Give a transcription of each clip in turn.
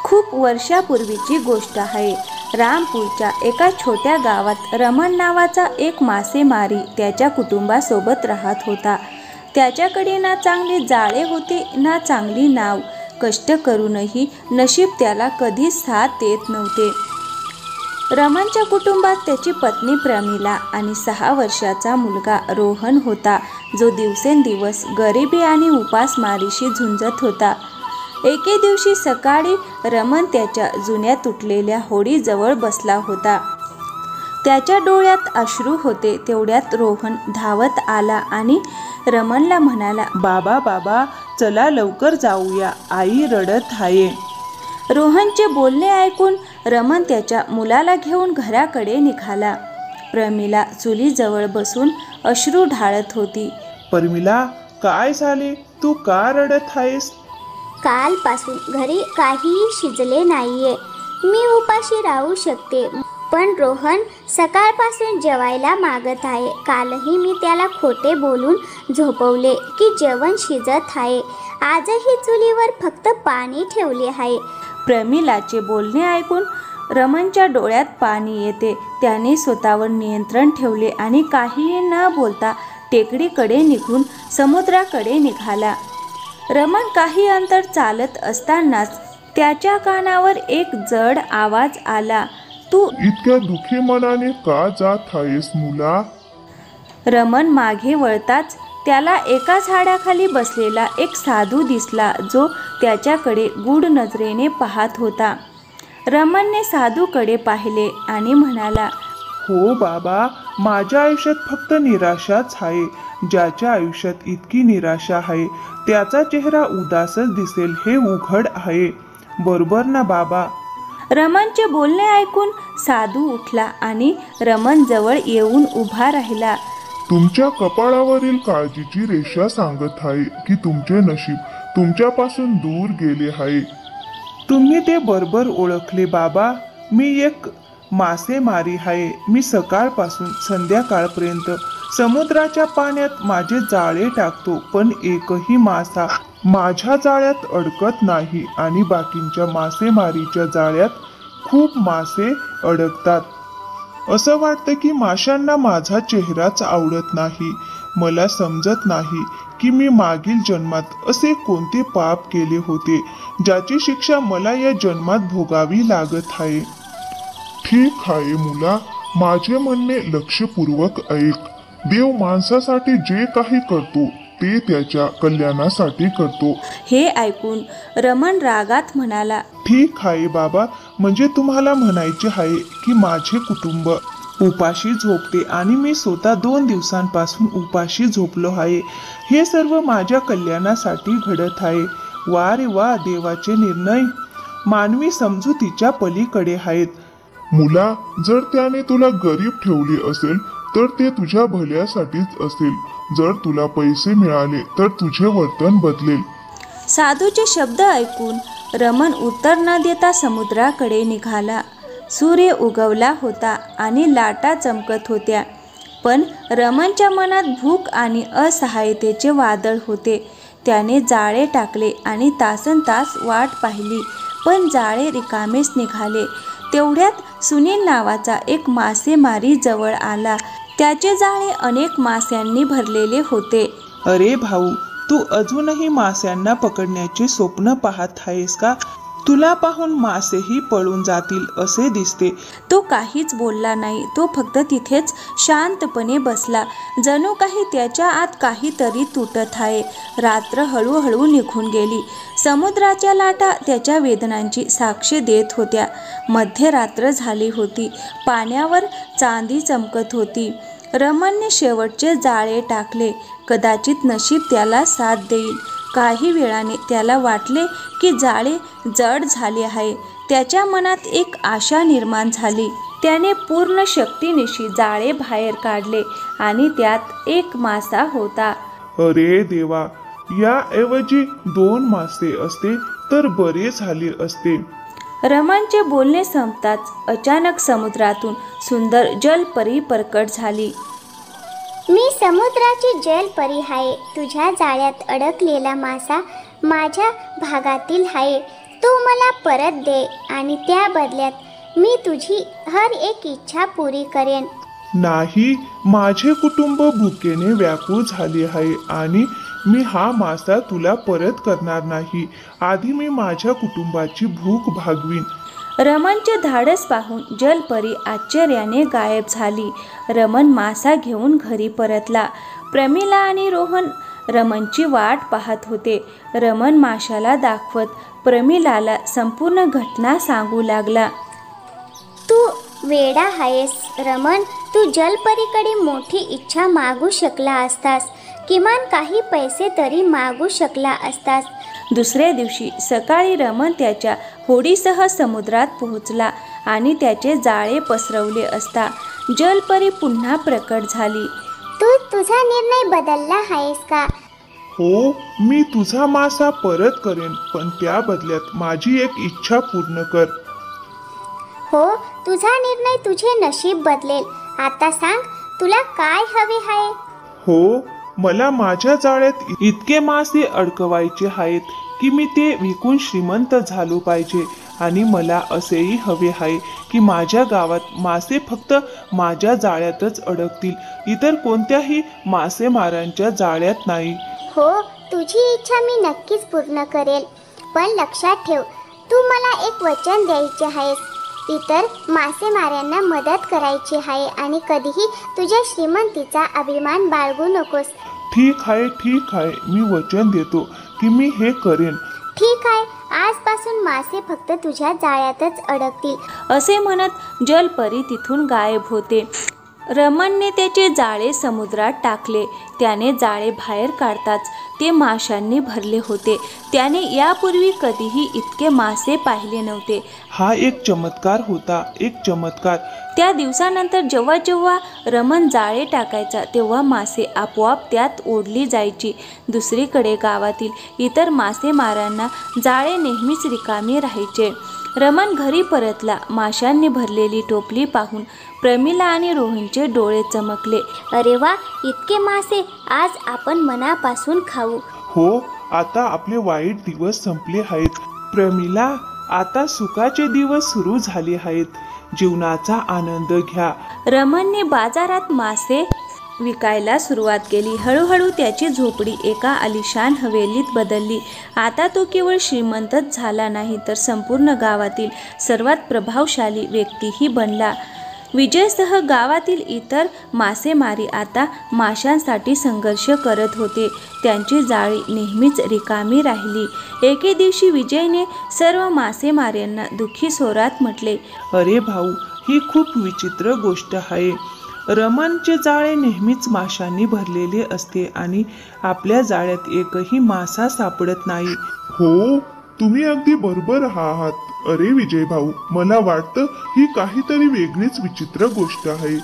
खूप वर्षापूर्वीची गोष्ट आहे. रामपूरच्या एका छोट्या गावात रमण नावाचा एक मासेमारी त्याच्या कुटुंबासोबत राहत होता. त्याच्याकडे ना चांगले जाळे होते ना चांगली नाव. कष्ट करूनही नशीब त्याला कधीच साथ देत नव्हते. रमणच्या कुटुंबात त्याची पत्नी प्रमिला आणि 6 वर्षाचा मुलगा रोहन होता, जो दिवसेंदिवस गरिबी आणि उपासमारीशी झुंजत होता. एके दिवशी सकाळी रमण त्याच्या जुन्या तुटलेल्या होडीजवळ बसला होता. त्याच्या डोळ्यात अश्रू होते. तेवढ्यात रोहन धावत आला आणि रमणला म्हणाला, बाबा बाबा, चला लवकर जाऊया, आई रडत आहे. रोहनचे बोलणे ऐकून रमण त्याच्या मुलाला घेऊन घराकडे निघाला. प्रमिला चुलीजवळ बसून अश्रू ढाळत होती. प्रमिला, काय झाले? तू का रडत आहेस? कालपासून घरी काहीही शिजले नाहीये. मी उपाशी राहू शकते, पण रोहन सकाळपासून जेवायला मागत आहे. कालही मी त्याला खोटे बोलून झोपवले की जेवण शिजत आहे. आजही चुलीवर फक्त पाणी ठेवले आहे. प्रमिलाचे बोलणे ऐकून रमणच्या डोळ्यात पाणी येते. त्याने स्वतःवर नियंत्रण ठेवले आणि काहीही न बोलता टेकडीकडे निघून समुद्राकडे निघाला. रमण काही अंतर चालत असतानाच त्याच्या कानावर एक जड आवाज आला. तू इतक्या दुखी मनाने का जात आहेस मुला? रमण मागे वळताच त्याला एका झाडाखाली बसलेला एक साधू दिसला, जो त्याच्याकडे गूढ नजरेने पाहत होता. रमणने साधूकडे पाहिले आणि म्हणाला, हो बाबा, माझ्या आयुष्यात फक्त निराशाच आहे. ज्याच्या आयुष्यात इतकी निराशा आहे त्याचा चेहरा उदासच दिसेल हे उघड आहे. बरोबर ना बाबा? रमणचे बोलणे ऐकून साधू उठला आणि रमण जवळ येऊन उभा राहिला. तुमच्या कपाळावरील काळजीची रेषा सांगत आहे की तुमचे नशीब तुमच्यापासून दूर गेले आहे. तुम्ही ते बरोबर ओळखले बाबा. मी एक मासेमारी आहे. मी सकाळपासून संध्याकाळपर्यंत समुद्राच्या पाण्यात माझे जाळे टाकतो, पण एकही मासा माझ्या जाळ्यात अडकत नाही आणि बाकींच्या मासेमारीच्या जाळ्यात खूप मासे अडकतात. असं वाटतं की माशांना माझा चेहराच आवडत नाही. मला समजत नाही की मी मागील जन्मात असे कोणते पाप केले होते ज्याची शिक्षा मला या जन्मात भोगावी लागत आहे. ठीक आहे मुला, माझे म्हणणे लक्षपूर्वक ऐक. देव माणसासाठी जे काही करतो ते त्याच्या कल्याणासाठी करतो. हे ऐकून रमण रागात म्हणाला, ठीक आहे बाबा, म्हणजे तुम्हाला म्हणायचे आहे की माझे कुटुंब उपाशी झोपते आणि मी स्वतः 2 दिवसांपासून उपाशी झोपलो आहे. हे सर्व माझ्या कल्याणासाठी घडत आहे. वा रे वा, देवाचे निर्णय मानवी समजुतीच्या पलीकडे आहेत. मुला, जर त्याने तुला गरीब ठेवले असेल तर ते तुझ्या भल्यासाठीच असेल. जर तुला पैसे मिळाले तर तुझे वर्तन बदलेल. साधूचे शब्द ऐकून रमण उत्तर न देता समुद्राकडे निघाला. सूर्य उगवला होता आणि लाटा चमकत होत्या, पण रमणच्या मनात भूक आणि असहायतेचे वादळ होते. त्याने जाळे टाकले आणि तासनतास वाट पाहिली, पण जाळे रिकामेच निघाले. तेवढ्यात सुनील नावाचा एक मासेमारी जवळ आला. त्याचे जाळे अनेक मास्यांनी भरलेले होते. अरे भाऊ, तू अजूनही मास्यांना पकडण्याचे स्वप्न पाहत आहेस का? तुला पाहून मासेही पळून जातील असे दिसते. तो काहीच बोलला नाही. तो फक्त तिथेच शांतपणे बसला, जणू काही त्याच्या आत काहीतरी तुटत आहे. रात्र हळूहळू निघून गेली. समुद्राच्या लाटा त्याच्या वेदनांची साक्ष देत होत्या. मध्यरात्र झाली होती. पाण्यावर चांदी चमकत होती. रमणने शेवटचे जाळे टाकले. कदाचित नशीब त्याला साथ देईल. काही वेळाने त्याला वाटले की जाळे जड झाले आहे. त्याच्या मनात एक आशा निर्माण झाली. त्याने पूर्ण शक्तीनिशी जाळे बाहेर काढले आणि त्यात एक मासा होता. अरे देवा, याऐवजी 2 मासे असते तर बरे झाले असते. रमणचे बोलणे संपताच अचानक समुद्रातून सुंदर जलपरी प्रकट झाली. मी समुद्राची जलपरी आहे. तुझ्या जाळ्यात अडकलेला मासा माझ्या भागातील आहे. तू मला परत दे आणि त्या बदल्यात मी तुझी हर एक इच्छा पुरी करेन. नाही, माझे कुटुंब भुकेने व्याकुळ झाले आहे आणि मी हा मासा तुला परत करणार नाही. आधी मी माझ्या कुटुंबाची भूक भागवीन. रमणचे धाडस पाहून जलपरी आश्चर्याने गायब झाली. रमण मासा घेऊन घरी परतला. प्रमिला आणि रोहन रमणची वाट पाहत होते. रमण माशाला दाखवत प्रमिलाला संपूर्ण घटना सांगू लागला. तू वेडा आहेस रमण. तू जलपरीकडे मोठी इच्छा मागू शकला असतास. किमान काही पैसे तरी मागू शकला असतास. दुसऱ्या दिवशी सकाळी रमण त्याच्या होडीसह समुद्रात पोहोचला आणि त्याचे जाळे पसरवले असता जलपरी पुन्हा प्रकट झाली. तू तुझा निर्णय बदलला आहेस का? हो, मी तुझा मासा परत करेन, पण त्या बदल्यात माझी एक इच्छा पूर्ण कर. हो, तुझा निर्णय तुझे नशीब बदलेल. आता सांग, तुला काय हवे आहे? हो, मला माझ्या जाळ्यात इतके मासे अडकवायचे आहेत की मी ते विकून श्रीमंत झालो पाहिजे. आणि मला असेही हवे आहे की माझ्या गावात मासे फक्त माझ्या जाळ्यातच अडकतील, इतर कोणत्याही मासेमारांच्या जाळ्यात नाही. हो, तुझी इच्छा मी नक्कीच पूर्ण करेल. पण लक्षात ठेव, तू मला एक वचन द्यायचे आहेस. इतर मासेमाऱ्यांना मदत करायची आहे आणि कधीही तुझ्या श्रीमंतीचा अभिमान बाळगू नकोस. ठीक आहे, मी वचन देतो की मी हे करेन. ठीक आहे, आजपासून मासे फक्त तुझ्या जाळ्यातच अडकतील. असे म्हणत जलपरी तिथून गायब होते. रमणने त्याचे जाळे समुद्रात टाकले. त्याने जाळे बाहेर काढताच ते माशांनी भरले होते. त्याने यापूर्वी कधीही इतके मासे पाहिले नव्हते. हा एक चमत्कार होता, एक चमत्कार. त्या दिवसानंतर जेव्हा जेव्हा रमण जाळे टाकायचा तेव्हा मासे आपोआप त्यात ओढली जायची. दुसरीकडे गावातील इतर मासेमारांना जाळे नेहमीच रिकामी राहायचे. रमण घरी परतला. माशांनी भरलेली टोपली पाहून प्रमिला आणि रोहनचे डोळे चमकले. अरे वा, इतके मासे! आज आपण मनापासून खाऊ. हो, आता आपले वाईट दिवस संपले आहेत. प्रमिला, आता सुखाचे दिवस सुरू झाले आहेत. जीवनाचा आनंद घ्या. रमणने बाजारात मासे विकायला सुरुवात केली. हळूहळू त्याची झोपडी एका आलिशान हवेलीत बदलली. आता तो केवळ श्रीमंतच झाला नाही तर संपूर्ण गावातील सर्वात प्रभावशाली व्यक्तीही बनला. विजयसह गावातील इतर मासेमारी आता माशांसाठी संघर्ष करत होते. त्यांची जाळी नेहमीच रिकामी राहिली. एके दिवशी विजयने सर्व मासेमाऱ्यांना दुःखी स्वरात म्हटले, अरे भाऊ, ही खूप विचित्र गोष्ट आहे. रमणचे जाळे नेहमीच माशांनी भरलेले असते आणि आपल्या जाळ्यात एकही मासा सापडत नाही. हो, तुम्ही अगदी बरोबर आहात. अरे विजय भाऊ, मला वाटतं ही काहीतरी वेगळीच विचित्र गोष्ट आहे.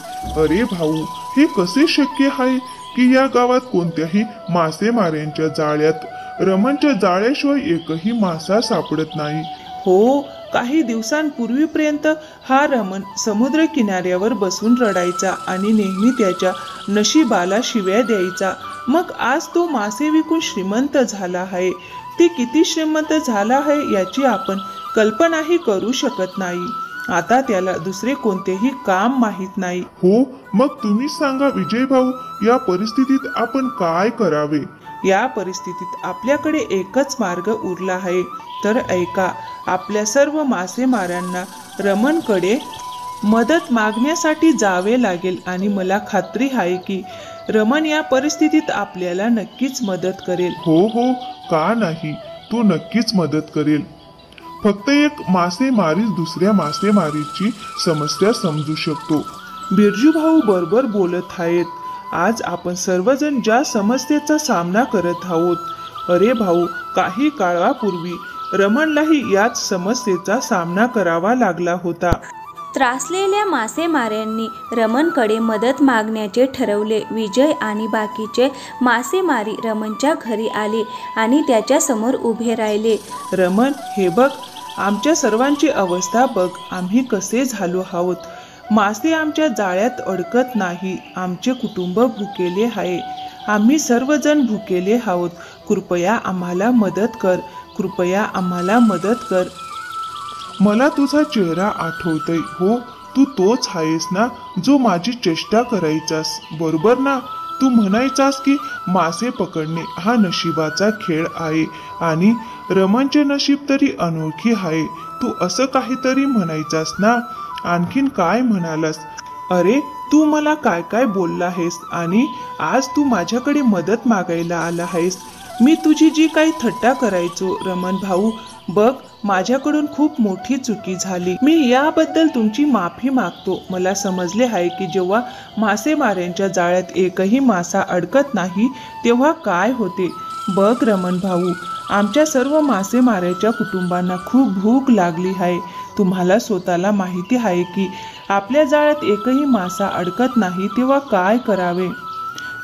अरे भाऊ, हे कसे शक्य आहे की या गावात कोणत्याही मासेमाऱ्यांच्या जाळ्यात रमणच्या जाळ्याशिवाय एकही मासा सापडत नाही? हो, काही दिवसांपूर्वीपर्यंत हा रमण समुद्र किनाऱ्यावर बसून रडायचा आणि नेहमी त्याच्या नशिबाला शिव्या द्यायचा. मग आज तो मासे विकून श्रीमंत झाला आहे. ते किती श्रीमंत झाला आहे याची आपण कल्पनाही करू शकत नाही. आता त्याला दुसरे कोणतेही काम माहीत नाही. हो, मग तुम्ही सांगा विजय भाऊ, या परिस्थितीत आपण काय करावे? या परिस्थितीत आपल्याकडे एकच मार्ग उरला आहे. तर ऐका, आपल्या सर्व मासेमारांना रमणकडे मदत मागण्यासाठी जावे लागेल आणि मला खात्री आहे की रमण या परिस्थितीत आपल्याला नक्कीच मदत करेल. हो, का नाही, तो नक्कीच मदत करेल. फक्त एक मासेमारीच दुसऱ्या मासेमारीची समस्या समजू शकतो. बिरजू भाऊ बरोबर बोलत आहेत. आज आपण सर्वजण ज्या समस्येचा सामना करत आहोत. अरे भाऊ, काही काळापूर्वी रमणलाही याच समस्येचा सामना करावा लागला होता. त्रासलेल्या मासेमाऱ्यांनी रमणकडे मदत मागण्याचे ठरवले. विजय आणि बाकीचे मासेमारी रमणच्या घरी आले आणि त्याच्या समोर उभे राहिले. रमण, हे बघ, आमच्या सर्वांची अवस्था बघ. आम्ही कसे झालो आहोत. मासे आमच्या जाळ्यात अडकत नाही. आमचे कुटुंब भुकेले आहे. आम्ही सर्वजण भुकेले आहोत. कृपया आम्हाला मदत कर. कृपया आम्हाला मदत कर. मला तुझा चेहरा आठवतोय. हो, तू तोच आहेस ना जो माझी चेष्टा करायचास, बरोबर ना? तू म्हणायचास की मासे पकडणे हा नशिबाचा खेळ आहे आणि रमणचे नशीब तरी अनोळखी आहे. तू असं काहीतरी म्हणायचास ना. आणखीन काय म्हणालास? अरे, तू मला काय काय बोलला आहेस आणि आज तू माझ्याकडे मदत मागायला आला आहेस. मी तुझी जी काही थट्टा करायचो रमण भाऊ, बघ, माझ्याकडून खूप मोठी चुकी झाली. मी याबद्दल तुमची माफी मागतो. मला समजले आहे की जेव्हा मासेमाऱ्यांच्या जाळ्यात एकही मासा अडकत नाही तेव्हा काय होते. बघ रमण भाऊ, आमच्या सर्व मासेमाऱ्याच्या कुटुंबांना खूप भूक लागली आहे. तुम्हाला स्वतःला माहिती आहे की आपल्या जाळ्यात एकही मासा अडकत नाही तेव्हा काय करावे.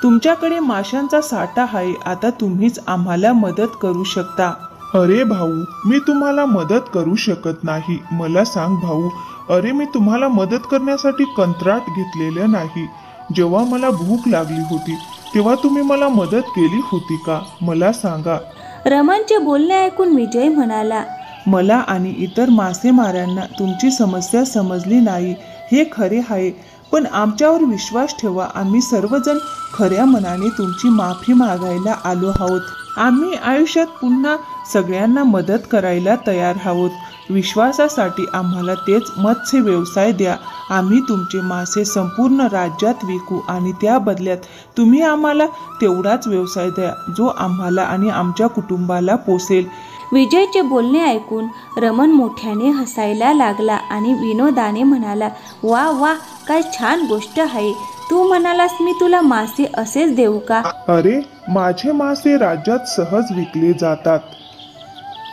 तुमच्याकडे माशांचा साठा आहे. आता तुम्हीच आम्हाला मदत करू शकता. अरे भाऊ, मी तुम्हाला मदत करू शकत नाही. मला सांग भाऊ. अरे, मी तुम्हाला मदत करण्यासाठी कंत्राट घेतलेलं नाही. जेव्हा मला भूक लागली होती तेव्हा तुम्ही मला मदत केली होती का? मला सांगा. रमणचे बोलणे ऐकून विजय म्हणाला, मला आणि इतर मासेमाऱ्यांना तुमची समस्या समजली नाही हे खरे आहे, पण आमच्यावर विश्वास ठेवा. आम्ही सर्वजण खऱ्या मनाने तुमची माफी मागायला आलो आहोत. आम्ही आयुष्यात पुन्हा सगळ्यांना मदत करायला तयार आहोत. विश्वासासाठी आम्हाला तेच मत्स्य व्यवसाय द्या. आम्ही तुमचे मासे संपूर्ण राज्यात विकू आणि त्या बदल्यात तुम्ही आम्हाला तेवढाच व्यवसाय द्या जो आम्हाला आणि आमच्या कुटुंबाला पोसेल. विजयचे बोलणे ऐकून रमण मोठ्याने हसायला लागला आणि विनोदाने म्हणाला, वा वा, काय छान गोष्ट आहे. तू म्हणालास मी तुला मासे असेच देऊ का? अरे, माझे मासे राज्यात सहज विकले जातात.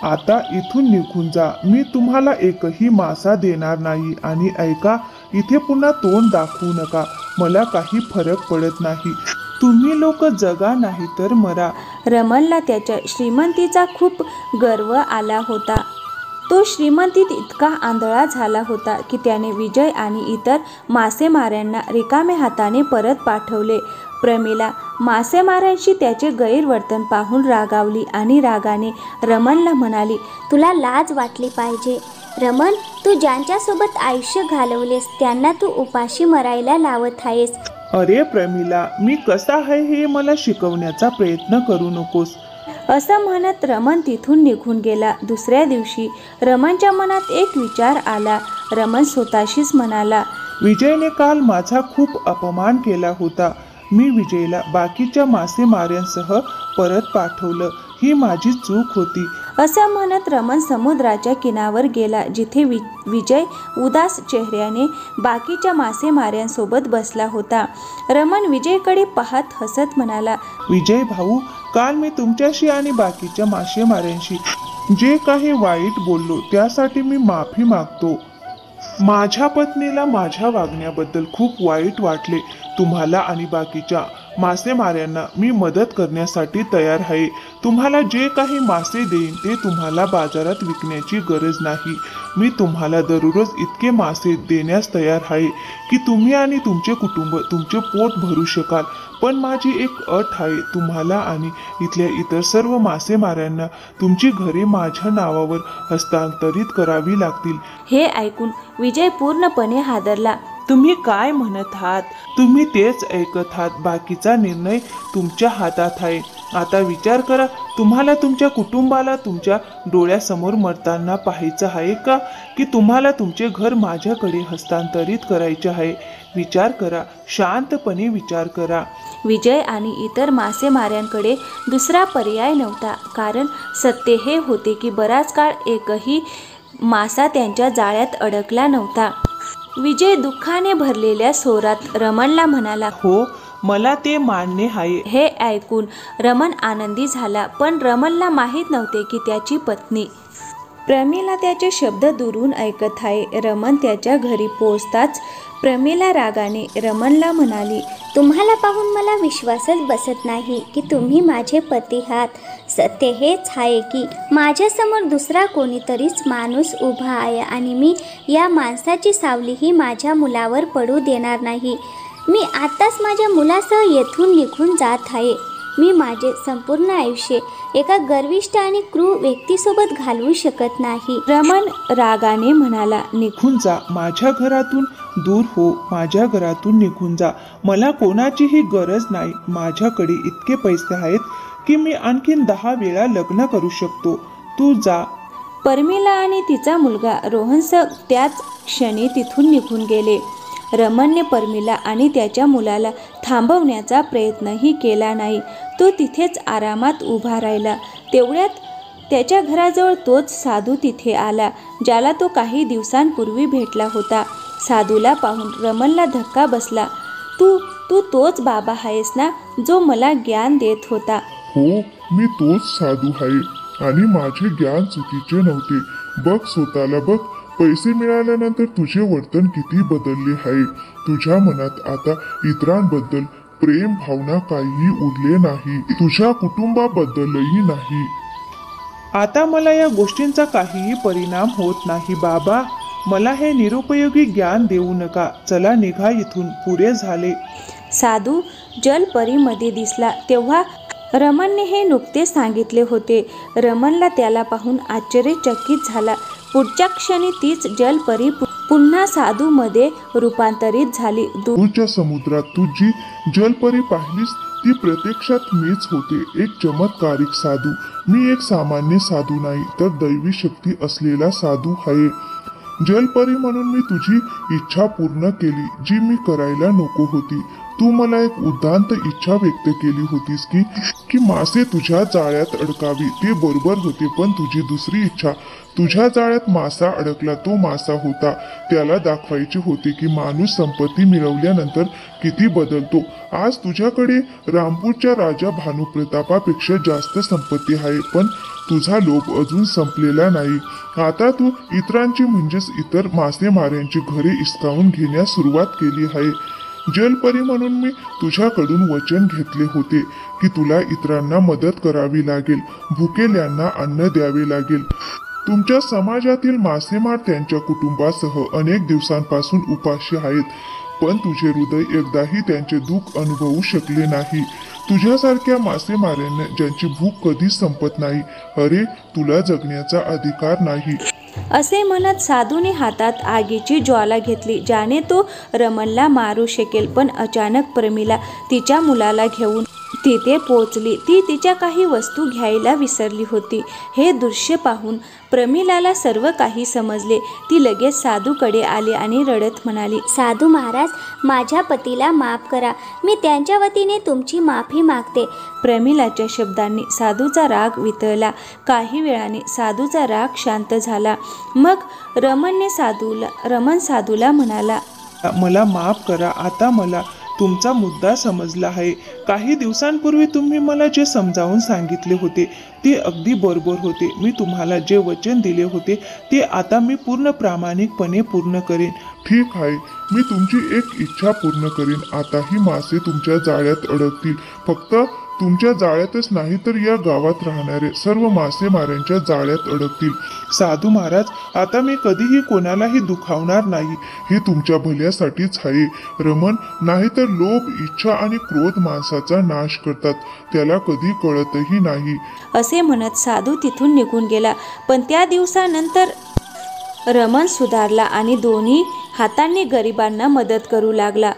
आता इथून निघून जा. मी तुम्हाला एकही मासा देणार नाही. आणि ऐका, इथे पुन्हा तोंड दाखवू नका. मला काही फरक पडत नाही. तुम्ही लोक जगा नाही तर मरा. रमणला त्याच्या श्रीमंतीचा खूप गर्व आला होता. तो श्रीमंतीत इतका आंधळा झाला होता की त्याने विजय आणि इतर मासेमाऱ्यांना रिकाम्या हाताने परत पाठवले. प्रमिला मासेमाऱ्यांशी त्याचे गैरवर्तन पाहून रागावली आणि रागाने रमणला म्हणाली, तुला लाज वाटली पाहिजे. रमण, तू ज्यांच्यासोबत आयुष्य घालवलेस त्यांना तू उपाशी मरायला लावत आहेस. अरे प्रमिला, मी कसा आहे हे मला शिकवण्याचा प्रयत्न करू नकोस. असं म्हणत रमण तिथून निघून गेला. दुसऱ्या दिवशी रमणच्या मनात एक विचार आला. रमण स्वतःशीच म्हणाला, विजयने काल माझा खूप अपमान केला होता. मी विजयला बाकीच्या मासेमाऱ्यांसह परत पाठवलं. ही माझी चूक होती. असं म्हणत रमण समुद्राच्या किनाऱ्यावर गेला जिथे विजय उदास चेहऱ्याने बाकीच्या मासेमाऱ्यांसोबत बसला होता. रमण विजयकडे पाहत हसत म्हणाला, विजय भाऊ, काल मी तुमच्याशी आणि बाकीच्या मासेमाऱ्यांशी जे काही वाईट बोललो त्यासाठी मी माफी मागतो. माझ्या पत्नीला माझ्या वागण्याबद्दल खूप वाईट वाटले. तुम्हाला आणि बाकीच्या मासेमाऱ्यांना मी मदत करण्यासाठी तयार आहे. तुम्हाला जे काही मासे देईन ते तुम्हाला बाजारात विकण्याची गरज नाही. मी तुम्हाला दररोज इतके मासे देण्यास तयार आहे की तुम्ही आणि तुमचे कुटुंब तुमचे पोट भरू शकाल. पण माझी एक अट आहे. तुम्हाला आणि इथल्या इतर सर्व मासेमाऱ्यांना तुमची घरे माझ्या नावावर हस्तांतरित करावी लागतील. हे ऐकून विजय पूर्णपणे हादरला. तुम्ही काय म्हणत आहात? तुम्ही तेच ऐकत आहात. बाकीचा निर्णय तुमच्या हातात आहे. आता विचार करा, तुम्हाला तुमच्या कुटुंबाला तुमच्या डोळ्यासमोर मरताना पाहायचं आहे का, की तुम्हाला तुमचे घर माझ्याकडे हस्तांतरित करायचे आहे? विचार करा, शांतपणे विचार करा. विजय आणि इतर मासेमाऱ्यांकडे दुसरा पर्याय नव्हता, कारण सत्य हे होते की बराच काळ एकही मासा त्यांच्या जाळ्यात अडकला नव्हता. विजय दुःखाने भरलेल्या स्वरात रमणला म्हणाला, हो, मला ते मान्य आहे. हे ऐकून रमण आनंदी झाला, पण रमणला माहीत नव्हते की त्याची पत्नी प्रमिला त्याचे शब्द दुरून ऐकत आहे. रमण त्याच्या घरी पोहोचताच प्रमिला रागाने रमणला म्हणाली, तुम्हाला पाहून मला विश्वासच बसत नाही की तुम्ही माझे पती आहात. सत्य हेच आहे की माझ्यासमोर दुसरा कोणीतरीच माणूस उभा आहे आणि मी या माणसाची सावलीही माझ्या मुलावर पडू देणार नाही. मी आताच माझ्या मुलासह येथून निघून जात आहे. मी माझे संपूर्ण आयुष्य एका गर्विष्ठ आणि क्रूर व्यक्तीसोबत घालवू शकत नाही. रमण रागाने म्हणाला, निघून जा, माझ्या घरातून दूर हो, माझ्या घरातून निघून जा. मला कोणाचीही गरज नाही. माझ्याकडे इतके पैसे आहेत की मी आणखीन 10 वेळा लग्न करू शकतो. तू जा. परमिला आणि तिचा मुलगा रोहनसह त्याच क्षणी तिथून निघून गेले. रमणने परमिला आणि त्याच्या मुलाला थांबवण्याचा प्रयत्नही केला नाही. तो तिथेच आरामात उभा राहिला. तेवढ्यात त्याच्या घराजवळ तोच साधू तिथे आला, ज्याला तो काही दिवसांपूर्वी भेटला होता. साधूला पाहून रमणला धक्का बसला. तू तू तोच बाबा आहेस ना, जो मला ज्ञान देत होता? हो, मी तोच साधू आहे आणि माझे ज्ञान चुकीचे नव्हते. बघ स्वतःला बघ. पैसे मिळाल्यानंतर तुझे वर्तन किती बदलले आहे. तुझ्या मनात आता इतरांबद्दल प्रेम भावना काहीही उरले नाही. तुझ्या कुटुंबाबद्दलही नाही. आता मला या गोष्टींचा काहीही परिणाम होत नाही. बाबा, मला हे निरुपयोगी ज्ञान देऊ नका. चला निघा इथून, पुरे झाले. साधू जलपरीमध्ये दिसला तेव्हा रमणने हे नुकतेच सांगितले होते. रमणला त्याला पाहून आश्चर्यचकित झाला. पुढच्या क्षणी तीच जलपरी पुन्हा साधूमध्ये रूपांतरित झाली. दूरच्या समुद्रात तू जी जलपरी पाहिलीस ती प्रत्यक्षात मीच होते, एक चमत्कारिक साधू. मी एक सामान्य साधू नाही, तर दैवी शक्ती असलेला साधू आहे. जलपरी म्हणून मी तुझी इच्छा पूर्ण केली, जी मी करायला नको होती. तू मला एक उदात्त इच्छा व्यक्त केली होतीस की मासे तुझ्या जाळ्यात अडकावी. ते बरोबर होते, पण तुझी दुसरी इच्छा, तुझ्या जाळ्यात मासा अडकला तो मासा होता, त्याला दाखवायचे होते की माणूस संपत्ती मिळवल्यानंतर किती बदलतो. आज तुझ्याकडे रामपूरच्या राजा भानुप्रतापापेक्षा जास्त संपत्ती आहे, पण तुझा लोभ अजून संपलेला नाही. आता तू इतरांची म्हणजेच इतर मासेमाऱ्यांची घरे हिसकावून घेण्यास सुरुवात केली आहे. जलपरी म्हणून मी तुझ्याकडून वचन घेतले होते की तुला इतरांना मदत करावी लागेल, भुकेल्यांना अन्न द्यावे लागेल. तुमच्या समाजातील मासेमार त्यांच्या कुटुंबासह अनेक दिवसांपासून उपाशी आहेत, पण तुझे हृदय एकदाही त्यांचे दुःख अनुभवू शकले नाही. तुझ्यासारख्या मासेमाऱ्यांना ज्यांची भूक कधीच संपत नाही, अरे तुला जगण्याचा अधिकार नाही. असे म्हणत साधूने हातात आगीची ज्वाला घेतली, ज्याने तो रमणला मारू शकेल. पण अचानक प्रमिला तिच्या मुलाला घेऊन तिथे पोहोचली. ती तिच्या काही वस्तू घ्यायला विसरली होती. हे दृश्य पाहून प्रमिलाला सर्व काही समजले. ती लगेच साधूकडे आली आणि रडत म्हणाली, साधू महाराज, माझ्या पतीला माफ करा. मी त्यांच्या वतीने तुमची माफी मागते. प्रमिलाच्या शब्दांनी साधूचा राग वितळला. काही वेळाने साधूचा राग शांत झाला. मग रमण साधूला म्हणाला, मला माफ करा. आता मला तुमचा मुद्दा समजला आहे. काही दिवसांपूर्वी तुम्ही मला जे समजावून सांगितले होते ते अगदी बरोबर होते. मी तुम्हाला जे वचन दिले होते ते आता मी पूर्ण प्रामाणिकपणे पूर्ण करेन. ठीक आहे, मी तुमची एक इच्छा पूर्ण करेन. आता ही मासे तुमच्या जाळ्यात अडकतील. फक्त तुमच्या जाळ्यातच नाही तर या गावात राहणारे सर्व मासेमाऱ्यांच्या जाळ्यात अडकतील. साधू महाराज, आता मी कधीही कोणालाही दुखावणार नाही. हे तुमच्या भल्यासाठीच आहे रमण. नाहीतर लोभ, इच्छा आणि क्रोध माणसाचा नाश करतात, त्याला कधी कळतही नाही. असे म्हणत साधू तिथून निघून गेला. पण त्या दिवसानंतर रमण सुधारला आणि दोन्ही हातांनी गरिबांना मदत करू लागला.